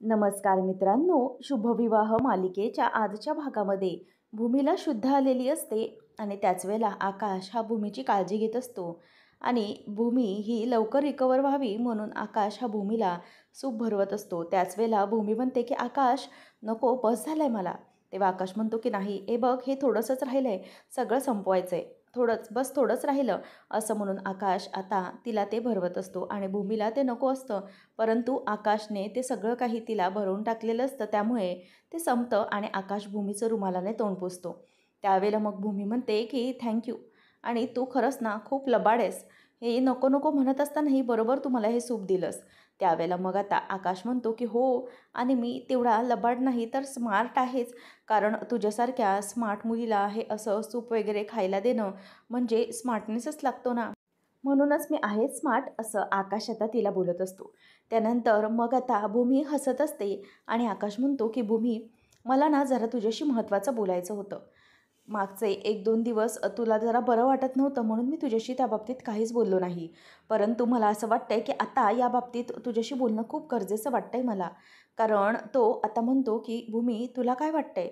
नमस्कार मित्रांनो, शुभविवाह मालिकेच्या आजच्या भागामध्ये भूमीला शुद्ध आलेली असते आणि त्याच वेळेला आकाश हा भूमीची काळजी घेत असतो आणि भूमी ही लवकर रिकवर व्हावी म्हणून आकाश हा भूमीला सूप भरवत असतो. त्याच वेळेला भूमी म्हणते की आकाश नको, बस झालं आहे मला. तेव्हा आकाश म्हणतो की नाही, हे बघ, हे थोडंसंच राहिलं आहे, सगळं संपवायचं आहे, थोडंच राहिलं. असं म्हणून आकाश आता तिला ते भरवत असतो आणि भूमीला ते नको असतं. परंतु आकाशने ते सगळं काही तिला भरवून टाकलेलं असतं, त्यामुळे ते संपतं आणि आकाश भूमीचं रुमालाने तोंड पुसतो. त्यावेळेला मग भूमी म्हणते की थँक्यू, आणि तू खरंच ना खूप लबाड आहेस. हे नको नको म्हणत असतानाही बरोबर तू मला हे सूप दिलंस. त्यावेळेला मग आता आकाश म्हणतो की हो, आणि मी तेवढा लबाड नाही तर स्मार्ट आहेच, कारण तुझ्यासारख्या स्मार्ट मुलीला हे असं सूप वगैरे खायला देणं म्हणजे स्मार्टनेसच लागतो ना. म्हणूनच मी आहे स्मार्ट, असं आकाश आता तिला बोलत असतो. त्यानंतर मग आता भूमी हसत असते आणि आकाश म्हणतो की भूमी, मला ना जरा तुझ्याशी महत्त्वाचं बोलायचं होतं. मागचे 1-2 दिवस तुला जरा बरं वाटत नव्हतं म्हणून मी तुझ्याशी त्या बाबतीत काहीच बोललो नाही. परंतु मला असं वाटतंय की आता या बाबतीत तुझ्याशी बोलणं खूप गरजेचं वाटतंय मला. कारण तो आता म्हणतो की भूमी, तुला काय वाटतंय?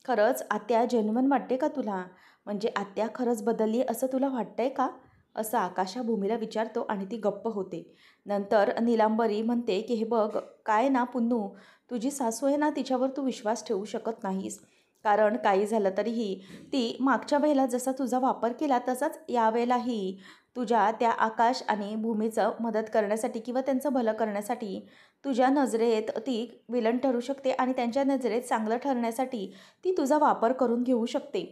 खरंच आत्या जेन्युइन वाटते का तुला? म्हणजे आत्या खरंच बदलली असं तुला वाटतंय का? असं आकाश हा भूमीला विचारतो आणि ती गप्प होते. नंतर नीलांबरी म्हणते की हे बघ, काय ना पुन्नू, तुझी सासू आहे ना, तिच्यावर तू विश्वास ठेवू शकत नाहीस. कारण काही झालं तरीही ती मागच्या वेळेला जसा तुझा वापर केला तसाच यावेळेलाही तुझ्या त्या आकाश आणि भूमीचं मदत करण्यासाठी किंवा त्यांचं भलं करण्यासाठी तुझ्या नजरेत ती विलन ठरू शकते आणि त्यांच्या नजरेत चांगलं ठरण्यासाठी ती तुझा वापर करून घेऊ शकते.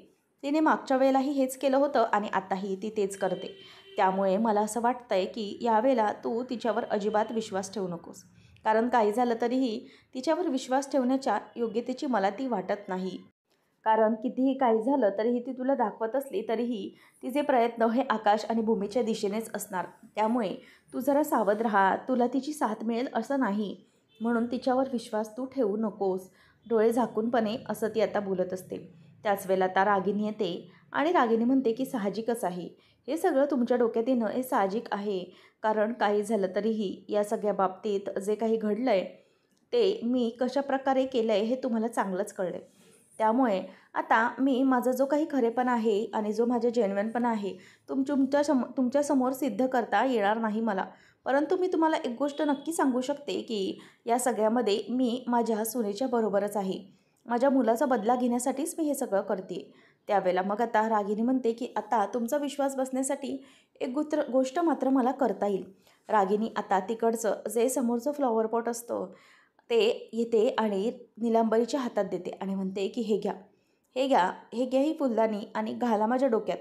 तिने मागच्या वेळेलाही हेच केलं होतं आणि आताही ती तेच करते. त्यामुळे मला असं वाटतंय की यावेळेला तू तिच्यावर अजिबात विश्वास ठेवू नकोस. कारण काही झालं तरीही तिच्यावर विश्वास ठेवण्याच्या योग्यतेची मला ती वाटत नाही. कारण कितीही काही झालं तरीही ती तुला दाखवत असली तरीही तिचे प्रयत्न हे आकाश आणि भूमीच्या दिशेनेच असणार. त्यामुळे तू जरा सावध राहा, तुला तिची साथ मिळेल असं नाही, म्हणून तिच्यावर विश्वास तू ठेवू नकोस. डोळे झाकूनपणे असं ती आता बोलत असते. त्याच वेळेला आता रागिनी येते आणि रागिनी म्हणते की साहजिकच आहे, हे सगळं तुमच्या डोक्यात येणं हे साहजिक आहे. कारण काही झालं तरीही या सगळ्या बाबतीत जे काही घडलं आहे ते मी कशाप्रकारे केलं आहे हे तुम्हाला चांगलंच कळलं आहे. त्यामुळे आता मी माझा जो काही खरेपणा आहे आणि जो माझा जेन्युइनपणा आहे तुमच्यासमोर सिद्ध करता येणार नाही मला. परंतु मी तुम्हाला एक गोष्ट नक्की सांगू शकते की या सगळ्यामध्ये मी माझ्या सुनेच्या बरोबरच आहे. माझ्या मुलाचा बदला घेण्यासाठीच मी हे सगळं करते. त्यावेळेला मग आता रागिनी म्हणते की आता तुमचा विश्वास बसण्यासाठी एक गोष्ट मात्र मला करता येईल. रागिनी आता तिकडचं जे समोरचं फ्लॉवर पॉट असतं ते येते आणि निलांबरीच्या हातात देते आणि म्हणते की हे घ्या, हे घ्या, हे घ्या ही फुलदाणी आणि घाला माझ्या डोक्यात.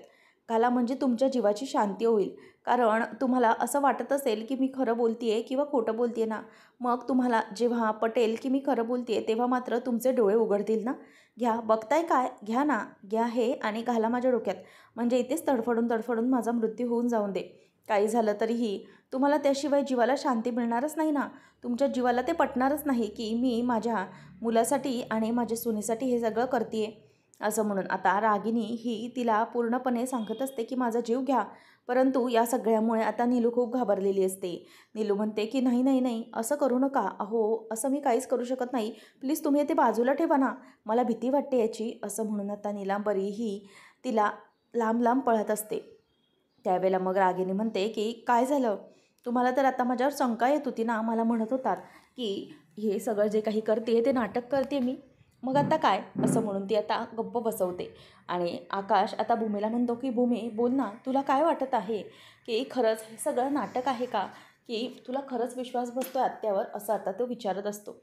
घाला म्हणजे तुमच्या जीवाची शांती होईल. कारण तुम्हाला असं वाटत असेल की मी खरं बोलते आहे किंवा खोटं बोलते आहे ना, मग तुम्हाला जेव्हा पटेल की मी खरं बोलते आहे तेव्हा मात्र तुमचे डोळे उघडतील ना. घ्या, बघताय काय, घ्या ना, घ्या हे आणि घाला माझ्या डोक्यात. म्हणजे इथेच तडफडून तडफडून माझा मृत्यू होऊन जाऊन दे. काही झालं तरीही तुम्हाला त्याशिवाय जीवाला शांती मिळणारच नाही ना. तुमच्या जीवाला ते पटणारच नाही की मी माझ्या मुलासाठी आणि माझ्या सुनेसाठी हे सगळं करते आहे. असं म्हणून आता रागिनी ही तिला पूर्णपणे सांगत असते की माझा जीव घ्या. परंतु या सगळ्यामुळे आता नीलू खूप घाबरलेली असते. नीलू म्हणते की नाही नाही नाही, असं करू नका. अहो, असं मी काहीच करू शकत नाही. प्लीज तुम्ही ते बाजूला ठेवा ना, मला भीती वाटते याची. असं म्हणून आता नीलांबरी ही तिला लांब लांब पळत असते. त्यावेळेला मग रागिनी म्हणते की काय झालं, तुम्हाला तर आता माझ्यावर शंका येत होती ना, मला म्हणत होतात की हे सगळं जे काही करते ते नाटक करते मी, मग आता काय. असं म्हणून ती आता गप्प बसवते आणि आकाश आता भूमीला म्हणतो की भूमी, बोल ना, तुला काय वाटत आहे की खरंच हे सगळं नाटक आहे का, की तुला खरंच विश्वास बसतो आत्यावर, असं आता तो विचारत असतो.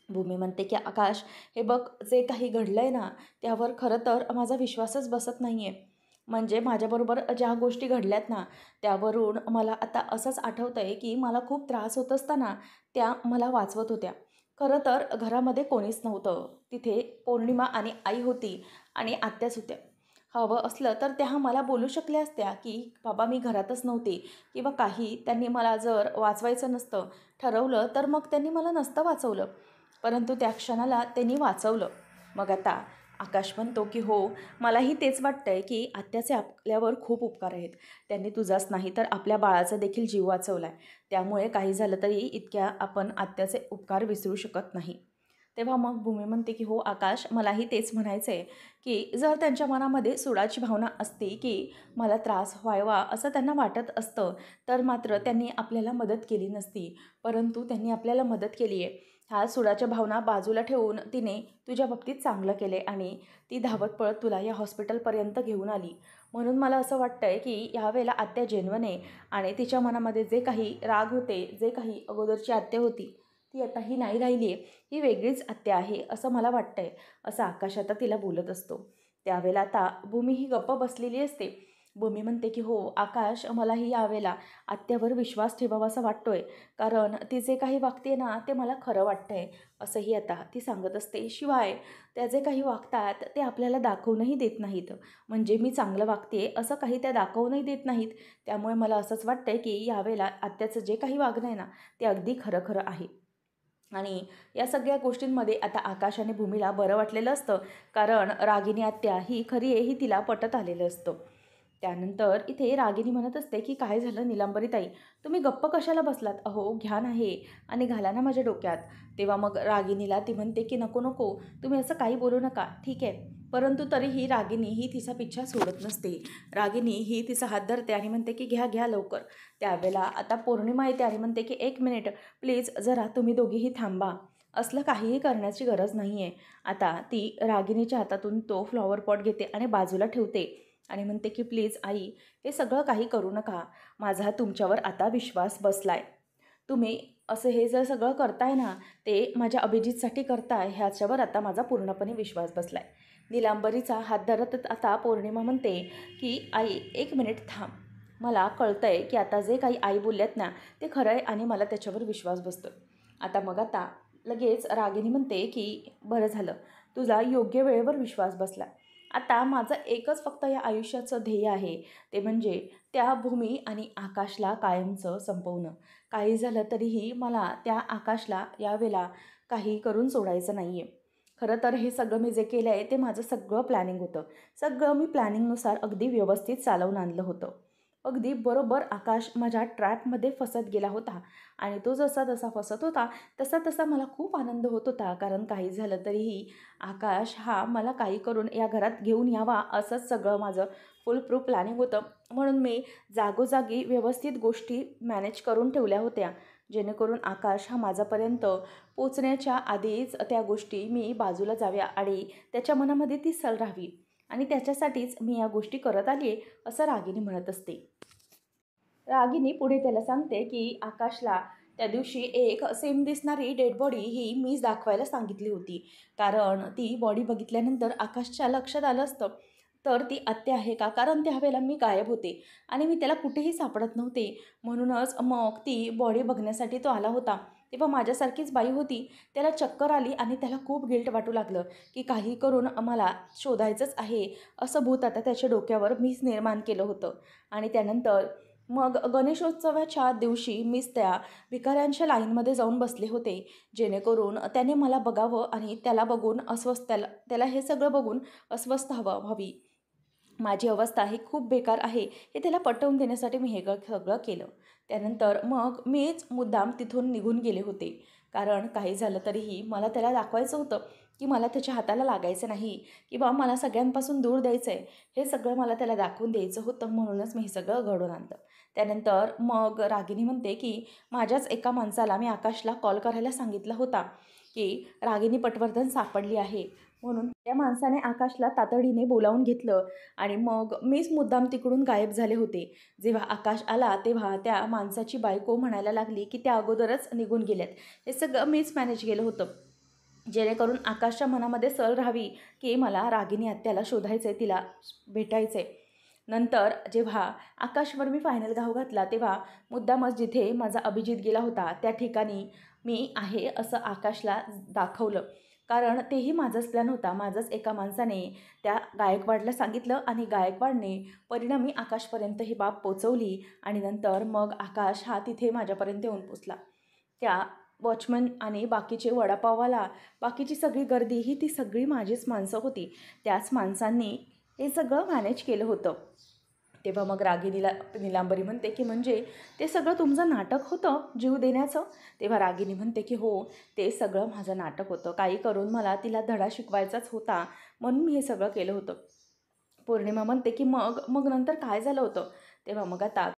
भूमी म्हणते की आकाश, हे बघ, जे काही घडलं आहे ना त्यावर खरं तर माझा विश्वासच बसत नाही आहे. म्हणजे माझ्याबरोबर ज्या गोष्टी घडल्यात ना त्यावरून मला आता असंच आठवतं आहे की मला खूप त्रास होत असताना त्या मला वाचवत होत्या. खरं तर घरामध्ये कोणीच नव्हतं. तिथे पौर्णिमा आणि आई होती आणि आत्याच होत्या. हवं असलं तर त्या मला बोलू शकल्या असत्या की बाबा मी घरातच नव्हते किंवा काही, त्यांनी मला जर वाचवायचं नसतं ठरवलं तर मग त्यांनी मला नसतं वाचवलं. परंतु त्या क्षणाला त्यांनी वाचवलं. मग आता आकाश म्हणतो की हो, मलाही तेच वाटतंय की आत्याचे आपल्यावर खूप उपकार आहेत. त्यांनी तुझाच नाही तर आपल्या बाळाचा देखील जीव वाचवला आहे. त्यामुळे काही झालं तरी इतक्या आपण आत्याचे उपकार विसरू शकत नाही. तेव्हा मग भूमी म्हणते की हो आकाश, मलाही तेच म्हणायचं आहे की जर त्यांच्या मनामध्ये सुडाची भावना असती की मला त्रास व्हावा असं त्यांना वाटत असतं, तर मात्र त्यांनी आपल्याला मदत केली नसती. परंतु त्यांनी आपल्याला मदत केली आहे. ह्या सुडाच्या भावना बाजूला ठेवून तिने तुझ्या बाबतीत चांगलं केले आणि ती धावत पळत तुला या हॉस्पिटलपर्यंत घेऊन आली. म्हणून मला असं वाटतंय की यावेळेला आत्या जेन्युइन आहे आणि तिच्या मनामध्ये जे काही राग होते, जे काही अगोदरची आत्या होती, ती आता ही नाही राहिली आहे. ही वेगळीच आत्या आहे असं मला वाटतंय, असं आकाश आता तिला बोलत असतो. त्यावेळेला आता भूमी ही गप्प बसलेली असते. भूमी म्हणते की हो आकाश, मलाही यावेळेला आत्यावर विश्वास ठेवावासा वाटतोय, कारण ती जे काही वागते ना ते मला खरं वाटतंय, असंही आता ती सांगत असते. शिवाय त्या जे काही वागतात ते आपल्याला दाखवूनही देत नाहीत. म्हणजे मी चांगलं वागते असं काही त्या दाखवूनही देत नाहीत. त्यामुळे मला असंच वाटतंय की यावेळेला आत्याचं जे काही वागणं आहे ना ते अगदी खरं खरं आहे. आणि या सगळ्या गोष्टींमध्ये आता आकाश आणि भूमीला बरं वाटलेलं असतं, कारण रागिनी आत्या ही खरी आहे ही तिला पटत आलेलं असतं. त्यानंतर इथे रागिनी म्हणत असते की काय झालं नीलांबरीताई, तुम्ही गप्प कशाला बसलात? अहो घ्या ना हे आणि घाला ना माझ्या डोक्यात. तेव्हा मग रागिनीला ती म्हणते की नको नको, तुम्ही असं काही बोलू नका, ठीक आहे. परंतु तरीही रागिनी ही तिचा पिच्छा सोडत नसते. रागिनी ही तिचा हात धरते आणि म्हणते की घ्या घ्या लवकर. त्यावेळेला आता पौर्णिमा येते आणि म्हणते की एक मिनिट प्लीज, जरा तुम्ही दोघीही थांबा. असलं काहीही करण्याची गरज नाही आहे. आता ती रागिनीच्या हातातून तो फ्लॉवर पॉट घेते आणि बाजूला ठेवते आणि म्हणते की प्लीज आई, हे सगळं काही करू नका. माझा तुमच्यावर आता विश्वास बसलाय. तुम्ही असं हे जर सगळं करताय ना, ते माझ्या अभिजितसाठी करताय, ह्याच्यावर आता माझा पूर्णपणे विश्वास बसलाय. नीलांबरीचा हात धरत आता पौर्णिमा म्हणते की आई एक मिनिट थांब. मला कळतंय की आता जे काही आई बोलल्यात ना ते खरं आहे आणि मला त्याच्यावर विश्वास बसतोय. आता लगेच रागिनी म्हणते की बरं झालं, तुझा योग्य वेळेवर विश्वास बसला. आता माझं एकच फक्त या आयुष्याचं ध्येय आहे, ते म्हणजे त्या भूमी आणि आकाशला कायमचं संपवणं. काही झालं तरीही मला त्या आकाशला यावेळेला काही करून सोडायचं नाही आहे. खरं तर हे सगळं मी जे केलं आहे ते माझं सगळं प्लॅनिंग होतं. सगळं मी प्लॅनिंगनुसार अगदी व्यवस्थित चालवून आणलं होतं. अगदी बरोबर आकाश माझ्या ट्रॅपमध्ये फसत गेला होता आणि तो जसा जसा फसत होता तसा तसा मला खूप आनंद होत होता, कारण काही झालं तरीही आकाश हा मला काही करून या घरात घेऊन यावा असंच सगळं माझं फुल प्रूफ प्लॅनिंग होतं. म्हणून मी जागोजागी व्यवस्थित गोष्टी मॅनेज करून ठेवल्या होत्या, जेणेकरून आकाश हा माझ्यापर्यंत पोचण्याच्या आधीच त्या गोष्टी मी बाजूला जाव्या आणि त्याच्या मनामध्ये ती सल राहावी. आणि त्याच्यासाठीच मी या गोष्टी करत आली आहे, असं रागिनी म्हणत असते. रागिनी पुढे त्याला सांगते की आकाशला त्या दिवशी एक सेम दिसणारी डेड बॉडी ही मीच दाखवायला सांगितली होती, कारण ती बॉडी बघितल्यानंतर आकाशच्या लक्षात आलं असतं तर ती आत्या आहे का, कारण त्यावेळेला मी गायब होते आणि मी त्याला कुठेही सापडत नव्हते. म्हणूनच मग ती बॉडी बघण्यासाठी तो आला होता. तेव्हा माझ्यासारखीच बाई होती, त्याला चक्कर आली आणि त्याला खूप गिल्ट वाटू लागलं की काही करून मला शोधायचंच आहे, असं भूत आता त्याच्या डोक्यावर मीच निर्माण केलं होतं. आणि त्यानंतर मग गणेशोत्सवाच्या दिवशी मीच त्या भिकाऱ्यांच्या लाईनमध्ये जाऊन बसले होते, जेणेकरून त्याने मला बघावं आणि त्याला बघून त्याला त्याला हे सगळं बघून अस्वस्थ व्हावी. माझी अवस्था ही खूप बेकार आहे हे त्याला पटवून देण्यासाठी मी हे सगळं केलं. त्यानंतर मग मीच मुद्दाम तिथून निघून गेले होते, कारण काही झालं तरीही मला त्याला दाखवायचं होतं की मला त्याच्या हाताला लागायचं नाही किंवा मला सगळ्यांपासून दूर द्यायचं आहे. हे सगळं मला त्याला दाखवून द्यायचं होतं, म्हणूनच मी हे सगळं घडवून आणलं. त्यानंतर मग रागिनी म्हणते की माझ्याच एका माणसाला मी आकाशला कॉल करायला सांगितला होता की रागिनी पटवर्धन सापडली आहे, म्हणून त्या माणसाने आकाशला तातडीने बोलावून घेतलं आणि मग मीच मुद्दाम तिकडून गायब झाले होते. जेव्हा आकाश आला तेव्हा त्या माणसाची बायको म्हणायला लागली की त्या अगोदरच निघून गेल्यात. हे सगळं मीच मॅनेज केलं होतं, जेणेकरून आकाशच्या मनामध्ये सल राहावी की मला रागिनी आत्याला शोधायचं आहे, तिला भेटायचं आहे. नंतर जेव्हा आकाशवर मी फायनल घाव घातला तेव्हा मुद्दामच जिथे माझा अभिजित गेला होता त्या ठिकाणी मी आहे असं आकाशला दाखवलं, कारण तेही माझाच प्लॅन होता. माझंच एका माणसाने त्या गायकवाडला सांगितलं आणि गायकवाडने परिणामी आकाशपर्यंत ही बाब पोचवली आणि नंतर मग आकाश हा तिथे माझ्यापर्यंत येऊन पोचला. त्या वॉचमन आणि बाकीचे वडापाववाला, बाकीची सगळी गर्दी ही ती सगळी माझीच माणसं होती. त्याच माणसांनी हे सगळं मॅनेज केलं होतं. तेव्हा मग रागिनीला नीलांबरी म्हणते की म्हणजे ते सगळं तुमचं नाटक होतं जीव देण्याचं? तेव्हा रागिनी म्हणते की हो, ते सगळं माझं नाटक होतं. काही करून मला तिला धडा शिकवायचाच होता, म्हणून मी हे सगळं केलं होतं. पौर्णिमा म्हणते की मग मग नंतर काय झालं होतं? तेव्हा मग आता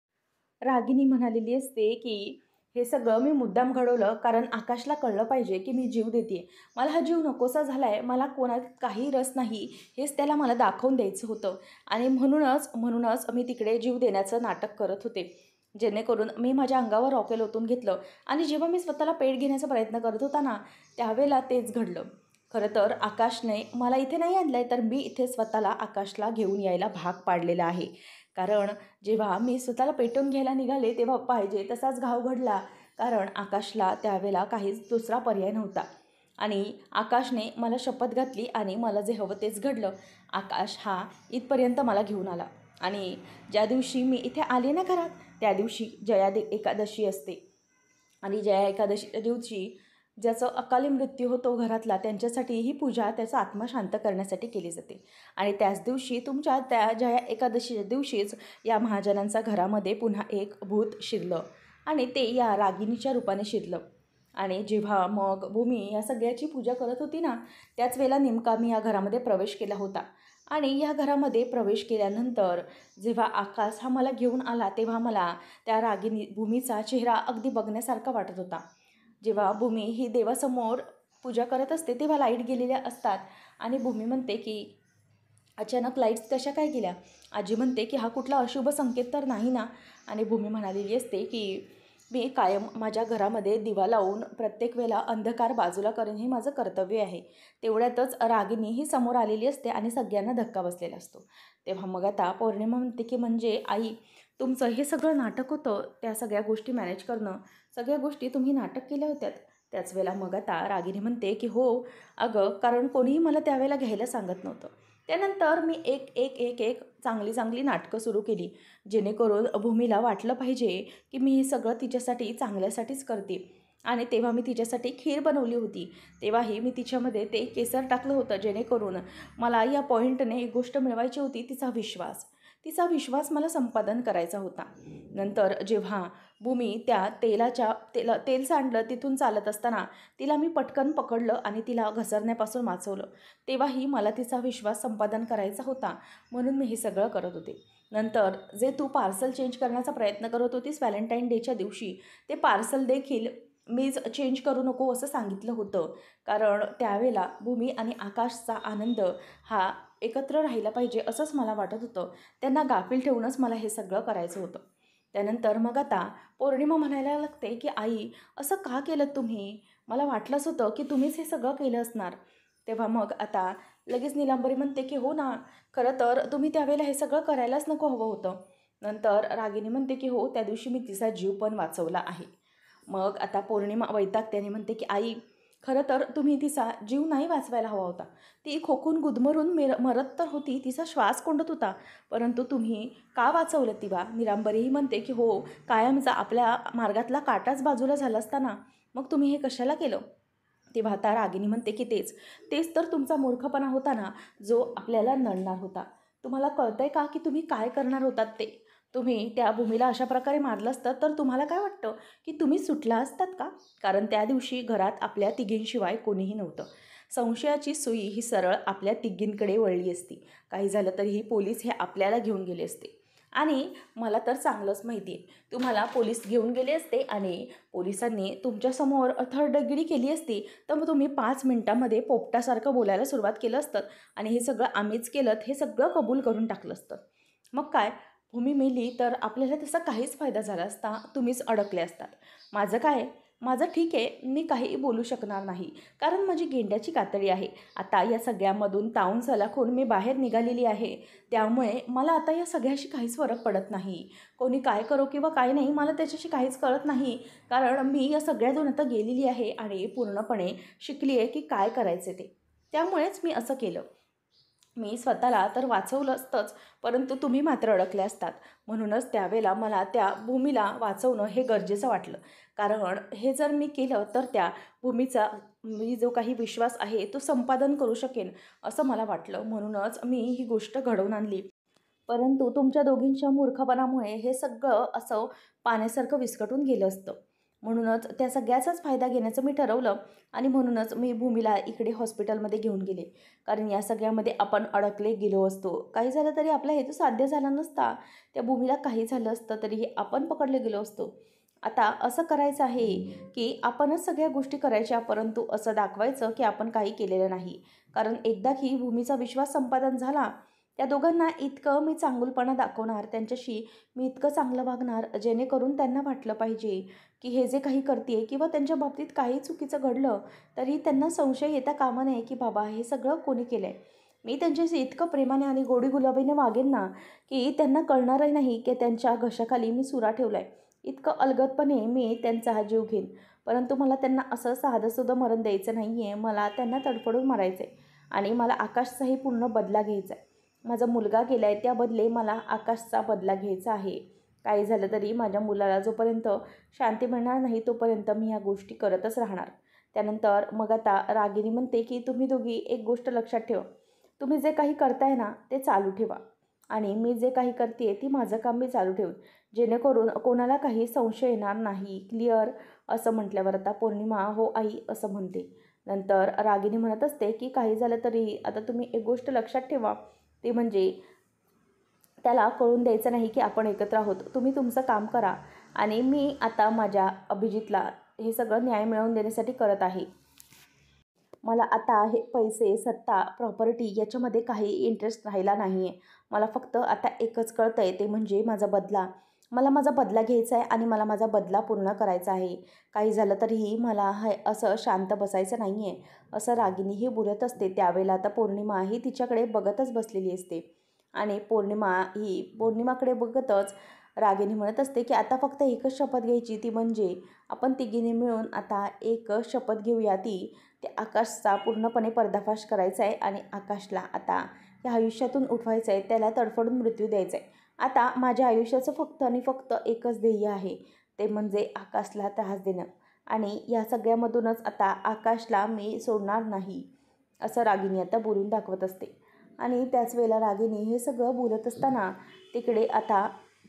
रागिनी म्हणालेली असते की हे सगळं मी मुद्दाम घडवलं, कारण आकाशला कळलं पाहिजे की मी जीव देते. मला हा जीव नकोसा झाला आहे, मला कोणात काही रस नाही, हेच त्याला मला दाखवून द्यायचं होतं. आणि म्हणूनच मी तिकडे जीव देण्याचं नाटक करत होते, जेणेकरून मी माझ्या अंगावर रॉकेल ओतून घेतलं. आणि जेव्हा मी स्वतःला पेट घेण्याचा प्रयत्न करत होता ना, त्यावेळेला तेच घडलं. खरं तर आकाशने मला इथे नाही आणलं आहे, तर मी इथे स्वतःला आकाशला घेऊन यायला भाग पाडलेला आहे. कारण जेव्हा मी स्वतःला पेटवून घ्यायला निघाले, तेव्हा पाहिजे तसाच घाव घडला. कारण आकाशला त्यावेळेला काहीच दुसरा पर्याय नव्हता. आणि आकाशने मला शपथ घातली आणि मला जे हवं तेच घडलं. आकाश हा इथपर्यंत मला घेऊन आला. आणि ज्या दिवशी मी इथे आले ना घरात, त्या दिवशी एकादशी असते. आणि जया एकादशीच्या दिवशी ज्याचा अकाली मृत्यू होतो घरातला, त्यांच्यासाठी ही पूजा त्याचा आत्मा शांत करण्यासाठी केली जाते. आणि त्याच दिवशी तुमच्या त्या जया एकादशीच्या दिवशीच या महाजनांचा घरामध्ये पुन्हा एक भूत शिरलं. आणि ते या रागिनीच्या रूपाने शिरलं. आणि जेव्हा मग भूमी या सगळ्याची पूजा करत होती ना, त्याच वेळेला नेमका मी या घरामध्ये प्रवेश केला होता. आणि या घरामध्ये प्रवेश केल्यानंतर जेव्हा आकाश हा मला घेऊन आला, तेव्हा मला त्या भूमीचा चेहरा अगदी बघण्यासारखा वाटत होता. जेव्हा भूमी ही देवासमोर पूजा करत असते, तेव्हा लाईट गेलेल्या असतात. आणि भूमी म्हणते की अचानक लाईट्स कशा काय गेल्या? आजी म्हणते की हा कुठला अशुभ संकेत तर नाही ना? आणि भूमी म्हणालेली असते की मी कायम माझ्या घरामध्ये दिवा लावून प्रत्येक वेळेला अंधकार बाजूला करणं हे माझं कर्तव्य आहे. तेवढ्यातच रागिनी ही समोर आलेली असते आणि सगळ्यांना धक्का बसलेला असतो. तेव्हा मग आता पौर्णिमा म्हणते की म्हणजे आई, तुमचं हे सगळं नाटक होतं, त्या सगळ्या गोष्टी मॅनेज करणं, सगळ्या गोष्टी तुम्ही नाटक केल्या होत्यात. त्याच वेळेला मग आता रागिनी म्हणते की हो अगं, कारण कोणीही मला त्यावेळेला घ्यायला सांगत नव्हतं. त्यानंतर मी एक एक एक एक चांगली चांगली नाटकं सुरू केली, जेणेकरून भूमीला वाटलं पाहिजे की मी हे सगळं तिच्यासाठी चांगल्यासाठीच करते. आणि तेव्हा मी तिच्यासाठी खीर बनवली होती. तेव्हाही मी तिच्यामध्ये ते केसर टाकलं होतं, जेणेकरून मला या पॉईंटने एक गोष्ट मिळवायची होती, तिचा विश्वास मला संपादन करायचा होता. नंतर जेव्हा भूमी त्या तेल सांडलं तिथून चालत असताना तिला मी पटकन पकडलं आणि तिला घसरण्यापासून वाचवलं. तेव्हाही मला तिचा विश्वास संपादन करायचा होता, म्हणून मी हे सगळं करत होते. नंतर जे तू पार्सल चेंज करण्याचा प्रयत्न करत होतीस व्हॅलेंटाईन डेच्या दिवशी, ते पार्सल देखील मीच चेंज करू नको असं सांगितलं होतं. कारण त्यावेळेला भूमी आणि आकाशचा आनंद हा एकत्र राहिला पाहिजे असंच मला वाटत होतं. त्यांना गाफील ठेवूनच मला हे सगळं करायचं होतं. त्यानंतर मग आता पौर्णिमा म्हणायला लागते की आई, असं का केलं तुम्ही? मला वाटलंच होतं की तुम्हीच हे सगळं केलं असणार. तेव्हा मग आता लगेच नीलांबरी म्हणते की हो ना, खरं तर तुम्ही त्यावेळेला हे सगळं करायलाच नको हवं होतं. नंतर रागिनी म्हणते की हो, त्या दिवशी मी तिचा जीव पण वाचवला आहे. मग आता पौर्णिमा वैतागत्याने म्हणते की आई, खरं तर तुम्ही तिचा जीव नाही वाचवायला हवा होता. ती खोकून गुदमरून मरत तर होती, तिचा श्वास कोंडत होता, परंतु तुम्ही का वाचवलं तिला? नीलांबरीही म्हणते की हो, कायमचा आपल्या मार्गातला काटाच बाजूला झाला असताना मग तुम्ही हे कशाला केलं? तेव्हा आता रागिनी म्हणते की तेच तर तुमचा मूर्खपणा होता ना, जो आपल्याला नडणार होता. तुम्हाला कळतंय का की तुम्ही काय करणार होतात ते? तुम्ही त्या भूमीला अशा प्रकारे मारलं असतं तर तुम्हाला काय वाटतं की तुम्ही सुटला असतात का? कारण त्या दिवशी घरात आपल्या तिघींशिवाय कोणीही नव्हतं. संशयाची सुई ही सरळ आपल्या तिघींकडे वळली असती. काही झालं तरीही पोलीस हे आपल्याला घेऊन गेले असते. आणि मला तर चांगलंच माहिती आहे, तुम्हाला पोलीस घेऊन गेले असते आणि पोलिसांनी तुमच्यासमोर थर्डगिरी केली असती, तर मग तुम्ही 5 मिनिटांमध्ये पोपटासारखं बोलायला सुरुवात केलं असतं आणि हे सगळं आम्हीच केलं, हे सगळं कबूल करून टाकलं असतं. मग काय, भूमी मेली तर आपल्याला त्याचा काहीच फायदा झाला असता, तुम्हीच अडकले असतात. माझं काय, माझं ठीक आहे, मी काहीही बोलू शकणार नाही, कारण माझी गेंड्याची कातडी आहे. आता या सगळ्यामधून तावून सलाखून मी बाहेर निघालेली आहे. त्यामुळे मला आता या सगळ्याशी काहीच फरक पडत नाही. कोणी काय करो किंवा काय नाही, मला त्याच्याशी काहीच कळत नाही. कारण मी या सगळ्यातून आता गेलेली आहे आणि पूर्णपणे शिकली आहे की काय करायचे ते. त्यामुळेच मी असं केलं. मी स्वतःला तर वाचवलं असतंच, परंतु तुम्ही मात्र अडकले असतात. म्हणूनच त्यावेळेला मला त्या भूमीला वाचवणं हे गरजेचं वाटलं. कारण हे जर मी केलं तर त्या भूमीचा मी जो काही विश्वास आहे तो संपादन करू शकेन असं मला वाटलं. म्हणूनच मी ही गोष्ट घडवून आणली. परंतु तुमच्या दोघींच्या मूर्खपणामुळे हे सगळं असं पाण्यासारखं विस्कटून गेलं असतं. म्हणूनच त्या सगळ्याचाच फायदा घेण्याचं मी ठरवलं आणि म्हणूनच मी भूमीला इकडे हॉस्पिटलमध्ये घेऊन गेले. कारण या सगळ्यामध्ये आपण अडकले गेलो असतो. काही झालं तरी आपला हेतू साध्य झाला नसता. त्या भूमीला काही झालं असतं तरीही आपण पकडले गेलो असतो. आता असं करायचं आहे की आपणच सगळ्या गोष्टी करायच्या, परंतु असं दाखवायचं की आपण काही केलेलं नाही. कारण एकदा की भूमीचा विश्वास संपादन झाला, त्या दोघांना इतकं मी चांगुलपणा दाखवणार, त्यांच्याशी मी इतकं चांगलं वागणार, जेणेकरून त्यांना वाटलं पाहिजे की हे जे काही करते किंवा त्यांच्या बाबतीत काही चुकीचं घडलं तरी त्यांना संशय येता कामा नये की बाबा हे सगळं कोणी केलं आहे. मी त्यांच्याशी इतकं प्रेमाने आणि गोडी गुलाबीने वागेन ना की त्यांना कळणारही नाही की त्यांच्या घशाखाली मी सुरा ठेवला आहे. इतकं अलगदपणे मी त्यांचा हा जीव घेईन. परंतु मला त्यांना असं साधंसुद्धा मरण द्यायचं नाही आहे. मला त्यांना तडफडून मारायचं आहे आणि मला आकाशचाही पूर्ण बदला घ्यायचा आहे. माझा मुलगा गेला आहे, त्या बदले मला आकाशचा बदला घ्यायचा आहे. काही झालं तरी माझ्या मुलाला जोपर्यंत शांती मिळणार नाही तोपर्यंत मी ह्या गोष्टी करतच राहणार. त्यानंतर मग आता रागिनी म्हणते की तुम्ही दोघी एक गोष्ट लक्षात ठेवा. तुम्ही जे काही करताय ना ते चालू ठेवा आणि मी जे काही करते ती माझं काम मी चालू ठेवून, जेणेकरून कोणाला काही संशय येणार नाही. क्लिअर? असं म्हटल्यावर आता पौर्णिमा हो आई असं म्हणते. नंतर रागिनी म्हणत असते की काही झालं तरी आता तुम्ही एक गोष्ट लक्षात ठेवा, ते म्हणजे त्याला कळून द्यायचं नाही की आपण एकत्र आहोत. तुम्ही तुमचं काम करा आणि मी आता माझ्या अभिजितला हे सगळं न्याय मिळवून देण्यासाठी करत आहे. मला आता हे पैसे, सत्ता, प्रॉपर्टी याच्यामध्ये काही इंटरेस्ट राहिला नाही आहे. मला फक्त आता एकच कळतं आहे, ते म्हणजे माझा बदला. मला माझा बदला घ्यायचा आहे आणि मला माझा बदला पूर्ण करायचा आहे. काही झालं तरीही मला हे असं शांत बसायचं नाही आहे, असं रागिनीही बोलत असते. त्यावेळेला आता पौर्णिमा ही तिच्याकडे बघतच बसलेली असते आणि पौर्णिमाकडे बघतच रागिनी म्हणत असते की आता फक्त एकच शपथ घ्यायची, ती म्हणजे आपण तिघींनी मिळून आता एक शपथ घेऊया, ती ते आकाशचा पूर्णपणे पर्दाफाश करायचा आहे आणि आकाशला आता या आयुष्यातून उठवायचं आहे, त्याला तडफडून मृत्यू द्यायचा आहे. आता माझ्या आयुष्याचं फक्त आणि फक्त एकच ध्येय आहे, ते म्हणजे आकाशला त्रास देणं आणि या सगळ्यामधूनच आता आकाशला मी सोडणार नाही, असं रागिनी आता बोलून दाखवत असते. आणि त्याच वेळेला रागिनी हे सगळं बोलत असताना तिकडे आता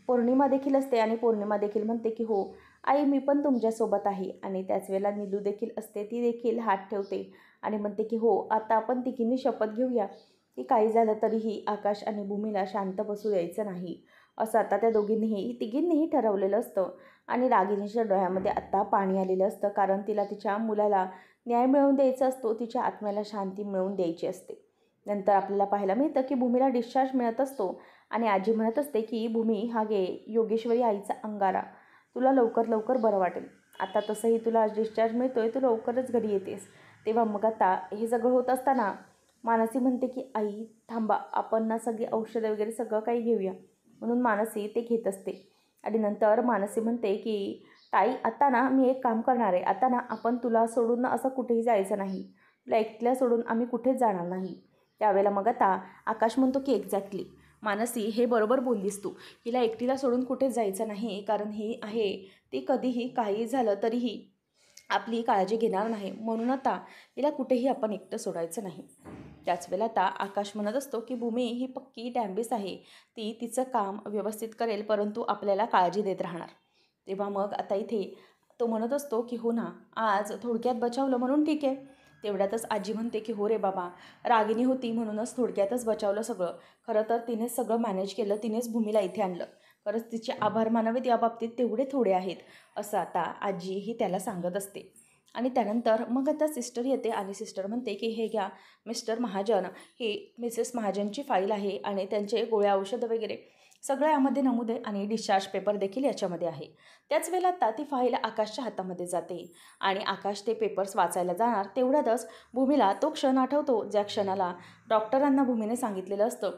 पौर्णिमा देखील असते आणि पौर्णिमा देखील म्हणते की हो आई मी पण तुमच्यासोबत आहे. आणि त्याच वेळेला नीलू देखील असते, ती देखील हात ठेवते आणि म्हणते की हो आता आपण तिघींनी शपथ घेऊया की काही झालं तरीही आकाश आणि भूमीला शांत बसू द्यायचं नाही, असं आता त्या तिघींनीही ठरवलेलं असतं. आणि रागिनीच्या डोळ्यामध्ये आत्ता पाणी आलेलं असतं, कारण तिला तिच्या मुलाला न्याय मिळवून द्यायचा असतो, तिच्या आत्म्याला शांती मिळवून द्यायची असते. नंतर आपल्याला पाहायला मिळतं की भूमीला डिस्चार्ज मिळत असतो आणि आजी म्हणत असते की भूमी हा घे योगेश्वरी आईचा अंगारा, तुला लवकर लवकर बरं वाटेल. आता तसंही तुला डिस्चार्ज मिळतो आहे, तू लवकरच घरी येतेस. तेव्हा मग आता हे सगळं होत असताना मानसी म्हणते की आई थांबा, आपण ना सगळी औषधं वगैरे सगळं काही घेऊया. म्हणून मानसी ते घेत असते आणि नंतर मानसी म्हणते की ताई आता ना मी एक काम करणार आहे, आता ना आपण तुला सोडून ना असं कुठेही जायचं नाही, तुला एकट्याला सोडून आम्ही कुठेच जाणार नाही. त्यावेळेला मग आता आकाश म्हणतो की एक्झॅक्टली मानसी हे बरोबर बोललीस तू, हिला एकटीला सोडून कुठेच जायचं नाही, कारण ही आहे ती कधीही काही झालं तरीही आपली काळजी घेणार नाही. म्हणून आता हिला कुठेही आपण एकटं सोडायचं नाही. त्याच वेळेला आता आकाश म्हणत असतो की भूमी ही पक्की डॅम्बिस आहे, ती तिचं काम व्यवस्थित करेल परंतु आपल्याला काळजी देत राहणार. तेव्हा मग आता इथे तो म्हणत असतो की हो ना आज थोडक्यात बचावलं म्हणून ठीक आहे. तेवढ्यातच आजी म्हणते की हो रे बाबा, रागिनी होती म्हणूनच थोडक्यातच बचावलं सगळं. खरं तर तिनेच सगळं मॅनेज केलं, तिनेच भूमीला इथे आणलं. खरंच तिचे आभार मानावेत या बाबतीत तेवढे थोडे आहेत, असं आता आजी ही त्याला सांगत असते. आणि त्यानंतर मग आता सिस्टर येते आणि सिस्टर म्हणते की हे घ्या मिस्टर महाजन, ही मिसेस महाजनची फाईल आहे आणि त्यांचे गोळ्या औषधं वगैरे सगळं यामध्ये नमूद आहे आणि डिस्चार्ज पेपर देखील याच्यामध्ये आहे. त्याच वेळेला आता ती फाईल आकाशच्या हातामध्ये जाते आणि आकाश ते पेपर्स वाचायला जाणार तेवढ्यातच भूमीला तो क्षण आठवतो, ज्या क्षणाला डॉक्टरांना भूमीने सांगितलेलं असतं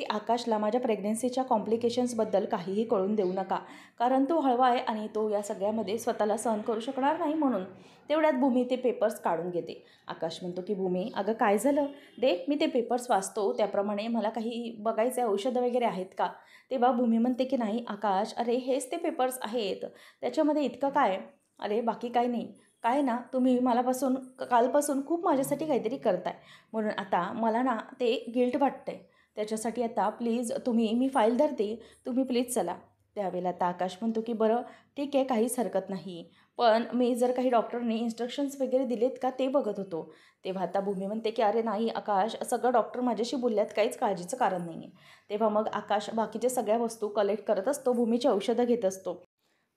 की आकाशला माझ्या प्रेग्नन्सीच्या कॉम्प्लिकेशन्सबद्दल काहीही कळून देऊ नका, कारण तो हळवा आहे आणि तो या सगळ्यामध्ये स्वतःला सहन करू शकणार नाही. म्हणून तेवढ्यात भूमी ते पेपर्स काढून घेते. आकाश म्हणतो की भूमी, अगं काय झालं, दे मी ते पेपर्स वाचतो, त्याप्रमाणे मला काही बघायचं औषधं वगैरे आहेत का. तेव्हा भूमी म्हणते की नाही आकाश, अरे हेच ते पेपर्स आहेत, त्याच्यामध्ये इतकं काय, अरे बाकी काही नाही, काय ना तुम्ही मलापासून कालपासून खूप माझ्यासाठी काहीतरी करताय, म्हणून आता मला ना ते गिल्ट वाटतंय, त्याच्यासाठी आता प्लीज तुम्ही, मी फाईल धरते, तुम्ही प्लीज चला. त्यावेळेला आता आकाश म्हणतो की बरं ठीक आहे, काहीच हरकत नाही, पण मी जर काही डॉक्टरने इन्स्ट्रक्शन्स वगैरे दिलेत का ते बघत होतो. तेव्हा आता भूमी म्हणते की अरे नाही आकाश, सगळं डॉक्टर माझ्याशी बोलल्यात, काहीच काळजीचं कारण नाही आहे. तेव्हा मग आकाश बाकीच्या सगळ्या वस्तू कलेक्ट करत असतो, भूमीची औषधं घेत असतो.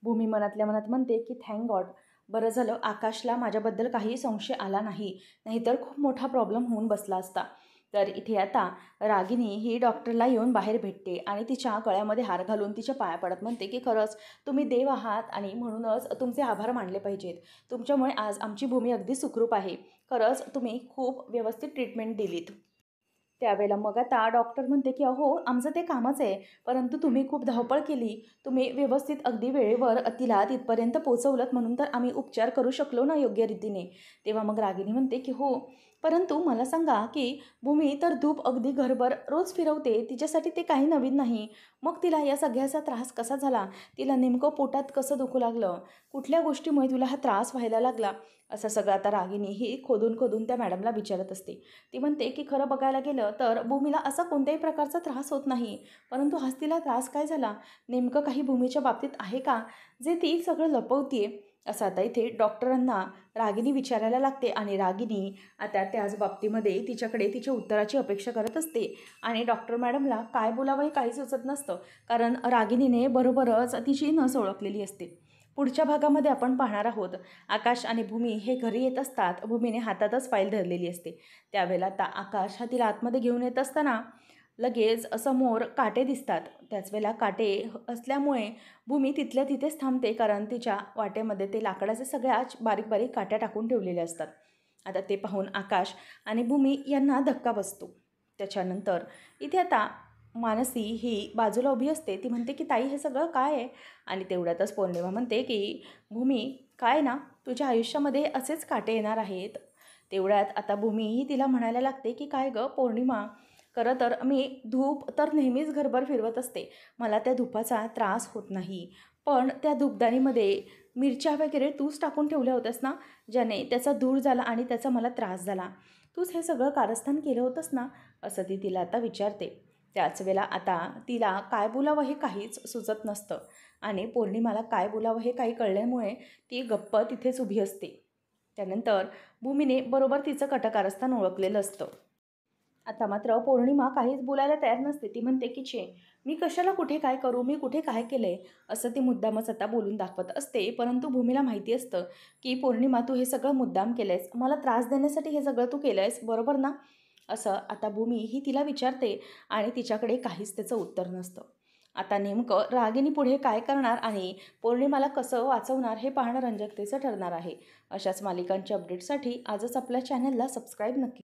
भूमी मनातल्या मनात म्हणते की थँक गॉड, बरं झालं आकाशला माझ्याबद्दल काही संशय आला नाही, नाहीतर खूप मोठा प्रॉब्लेम होऊन बसला असता. तर इथे आता रागिनी ही डॉक्टरला येऊन बाहेर भेटते आणि तिच्या गळ्यामध्ये हार घालून तिच्या पाया पडत म्हणते की खरंच तुम्ही देव आहात आणि म्हणूनच तुमचे आभार मानले पाहिजेत. तुमच्यामुळे आज आमची भूमी अगदी सुखरूप आहे. खरंच तुम्ही खूप व्यवस्थित ट्रीटमेंट दिलीत. त्यावेळेला मग आता डॉक्टर म्हणते की अहो आमचं ते कामच आहे, परंतु तुम्ही खूप धावपळ केली, तुम्ही व्यवस्थित अगदी वेळेवर तिला तिथपर्यंत पोहोचवलंत, म्हणून तर आम्ही उपचार करू शकलो ना योग्य रीतीने. तेव्हा मग रागिनी म्हणते की हो, परंतु मला सांगा की भूमी तर धूप अगदी घरभर रोज फिरवते, तिच्यासाठी ते काही नवीन नाही, मग तिला या सगळ्याचा त्रास कसा झाला, तिला नेमकं पोटात कसं दुखू लागलं, कुठल्या गोष्टीमुळे तुला हा त्रास व्हायला लागला, असं सगळं आता रागिनी ही खोदून खोदून त्या मॅडमला विचारत असते. ती म्हणते की खरं बघायला गेलं तर भूमीला असा कोणत्याही प्रकारचा त्रास होत नाही, परंतु हाच तिला त्रास काय झाला, नेमकं काही भूमीच्या बाबतीत आहे का जे ती सगळं लपवतीये, असं आता इथे डॉक्टरांना रागिनी विचारायला लागते. आणि रागिनी आता त्याच बाबतीमध्ये तिच्याकडे तिच्या उत्तराची अपेक्षा करत असते आणि डॉक्टर मॅडमला काय बोलावं हे काही सुचत नसतं, कारण रागिनीने बरोबरच तिची नस ओळखलेली असते. पुढच्या भागामध्ये आपण पाहणार आहोत आकाश आणि भूमी हे घरी येत असतात. भूमीने हातातच फाईल धरलेली असते. त्यावेळेला आता आकाश हा तिला आतमध्ये घेऊन येत असताना लगेच समोर काटे दिसतात. त्याच वेळेला काटे असल्यामुळे भूमी तिथल्या तिथेच थांबते, कारण तिच्या वाटेमध्ये ते लाकडाचे सगळ्या बारीक बारीक काट्या टाकून ठेवलेल्या असतात. आता ते पाहून आकाश आणि भूमी यांना धक्का बसतो. त्याच्यानंतर इथे आता मानसी ही बाजूला उभी असते. ती म्हणते की ताई हे सगळं काय आहे, आणि तेवढ्यातच पौर्णिमा म्हणते की भूमी काय ना, तुझ्या आयुष्यामध्ये असेच काटे येणार आहेत. तेवढ्यात आता भूमी ही तिला म्हणायला लागते की काय गं पौर्णिमा, खरं तर मी धूप तर नेहमीच घरभर फिरवत असते, मला त्या धुपाचा त्रास होत नाही, पण त्या धूपदाणीमध्ये मिरच्या वगैरे तूच टाकून ठेवल्या होत्यास ना, ज्याने त्याचा धूर झाला आणि त्याचा मला त्रास झाला, तूच हे सगळं कारस्थान केलं होतंस ना, असं ती तिला आता विचारते. त्याच वेळेला आता तिला काय बोलावं हे काहीच सुचत नसतं आणि पौर्णिमाला काय बोलावं हे काही कळल्यामुळे ती गप्प तिथेच उभी असते. त्यानंतर भूमीने बरोबर तिचं कटकारस्थान ओळखलेलं असतं. आता मात्र पौर्णिमा काहीच बोलायला तयार नसते. ती म्हणते की छे, मी कशाला कुठे काय करू, मी कुठे काय केलं आहे, असं ती मुद्दामच आता बोलून दाखवत असते. परंतु भूमीला माहिती असतं की पौर्णिमा तू हे सगळं मुद्दाम केलं आहेस, मला त्रास देण्यासाठी हे सगळं तू केलं आहेस, बरोबर ना, असं आता भूमी ही तिला विचारते आणि तिच्याकडे काहीच त्याचं उत्तर नसतं. आता नेमकं रागिनी पुढे काय करणार आणि पौर्णिमाला कसं वाचवणार हे पाहणं रंजकतेचं ठरणार आहे. अशाच मालिकांच्या अपडेटसाठी आजच आपल्या चॅनलला सबस्क्राईब नक्की